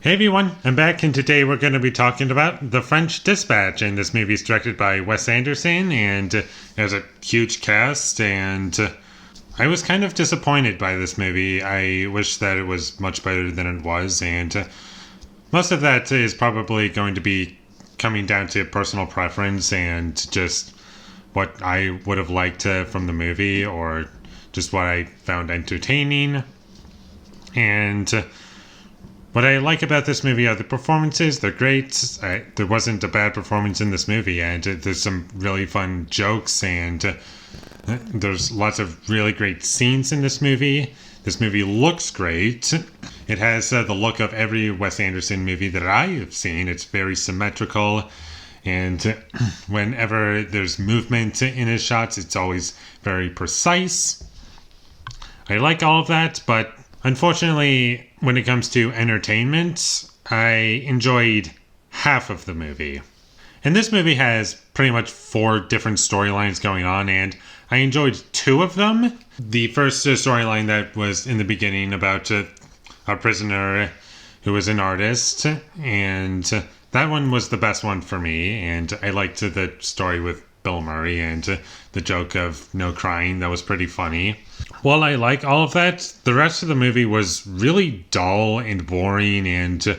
Hey everyone, I'm back and today we're going to be talking about The French Dispatch, and this movie is directed by Wes Anderson and has a huge cast, and I was kind of disappointed by this movie. I wish that it was much better than it was, and most of that is probably going to be coming down to personal preference and just what I would have liked from the movie or just what I found entertaining. And what I like about this movie are the performances. They're great. There wasn't a bad performance in this movie, and there's some really fun jokes, and there's lots of really great scenes in this movie. This movie looks great. It has the look of every Wes Anderson movie that I have seen. It's very symmetrical, and whenever there's movement in his shots, it's always very precise. I like all of that, but unfortunately, when it comes to entertainment, I enjoyed half of the movie. And this movie has pretty much 4 different storylines going on, and I enjoyed 2 of them. The first storyline that was in the beginning about a prisoner who was an artist, and that one was the best one for me, and I liked the story with Bill Murray and the joke of no crying. That was pretty funny. While I like all of that, the rest of the movie was really dull and boring, and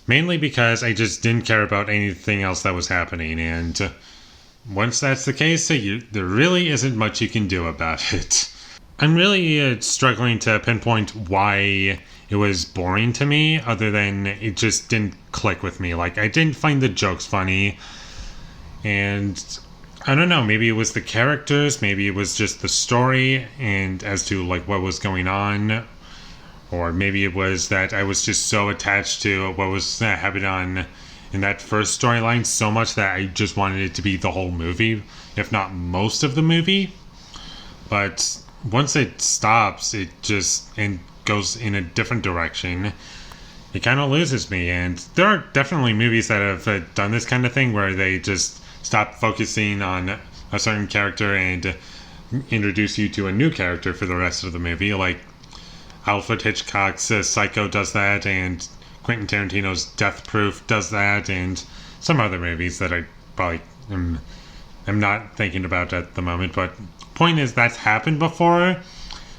mainly because I just didn't care about anything else that was happening. And once that's the case, there really isn't much you can do about it. I'm really struggling to pinpoint why it was boring to me, other than it just didn't click with me. Like, I didn't find the jokes funny, and I don't know, maybe it was the characters, maybe it was just the story and as to like what was going on, or maybe it was that I was just so attached to what was happening on in that first storyline so much that I just wanted it to be the whole movie, if not most of the movie. But once it stops, it just and goes in a different direction. It kind of loses me, and there are definitely movies that have done this kind of thing where they just stop focusing on a certain character and introduce you to a new character for the rest of the movie. Like Alfred Hitchcock's Psycho does that, and Quentin Tarantino's Death Proof does that, and some other movies that I probably am not thinking about at the moment. But point is, that's happened before.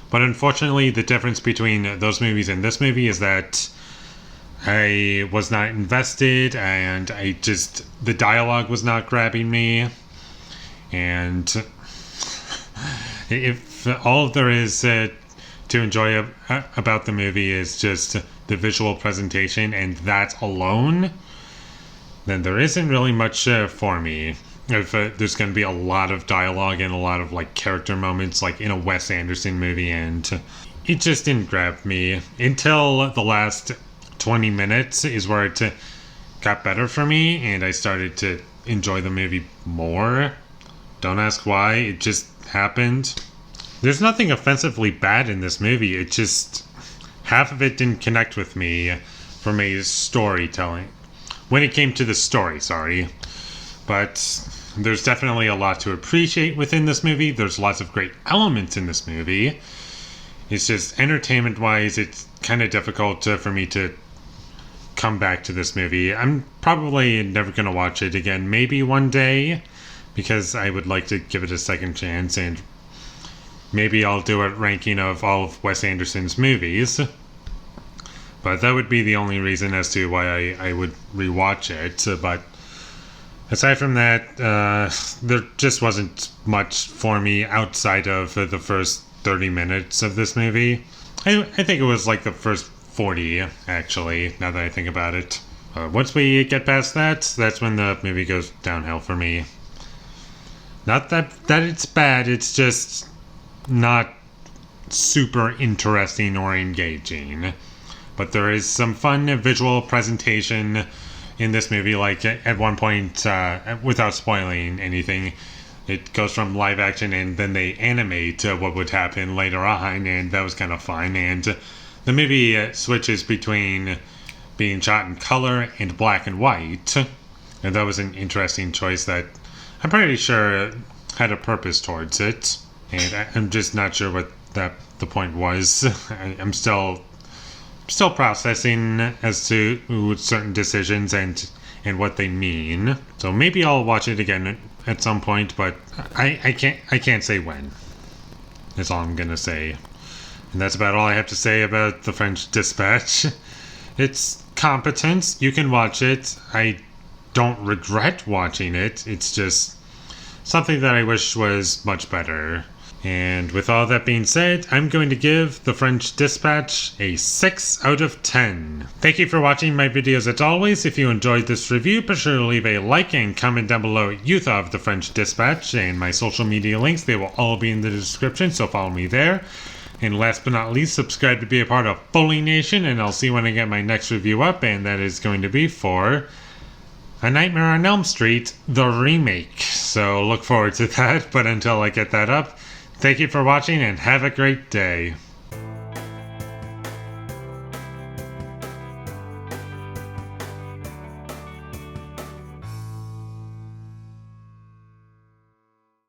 But unfortunately, the difference between those movies and this movie is that I was not invested, and the dialogue was not grabbing me. And if all there is to enjoy about the movie is just the visual presentation and that alone, then there isn't really much for me. If there's going to be a lot of dialogue and a lot of like character moments like in a Wes Anderson movie, and it just didn't grab me until the last 20 minutes is where it got better for me, and I started to enjoy the movie more. Don't ask why, it just happened. There's nothing offensively bad in this movie, it just half of it didn't connect with me from a storytelling. When it came to the story, sorry. But there's definitely a lot to appreciate within this movie. There's lots of great elements in this movie. It's just entertainment-wise, it's kind of difficult for me to come back to this movie. I'm probably never going to watch it again. Maybe one day, because I would like to give it a second chance, and maybe I'll do a ranking of all of Wes Anderson's movies. But that would be the only reason as to why I would rewatch it. But aside from that, there just wasn't much for me outside of the first 30 minutes of this movie. I think it was like the first 40, actually, now that I think about it. Once we get past that, that's when the movie goes downhill for me. Not that it's bad, it's just not super interesting or engaging. But there is some fun visual presentation in this movie, like at one point, without spoiling anything, it goes from live action and then they animate what would happen later on, and that was kind of fun. And the movie switches between being shot in color and black and white, and that was an interesting choice that I'm pretty sure had a purpose towards it, and I'm just not sure what the point was. I'm still still processing as to certain decisions and what they mean. So maybe I'll watch it again at some point, but I can't say when. That's all I'm gonna say. And that's about all I have to say about The French Dispatch. It's competent. You can watch it. I don't regret watching it. It's just something that I wish was much better. And with all that being said, I'm going to give The French Dispatch a 6 out of 10. Thank you for watching my videos as always. If you enjoyed this review, be sure to leave a like and comment down below what you thought of The French Dispatch, and my social media links, they will all be in the description, so follow me there. And last but not least, subscribe to be a part of Foley Nation, and I'll see you when I get my next review up, and that is going to be for A Nightmare on Elm Street, the remake. So look forward to that, but until I get that up, thank you for watching and have a great day.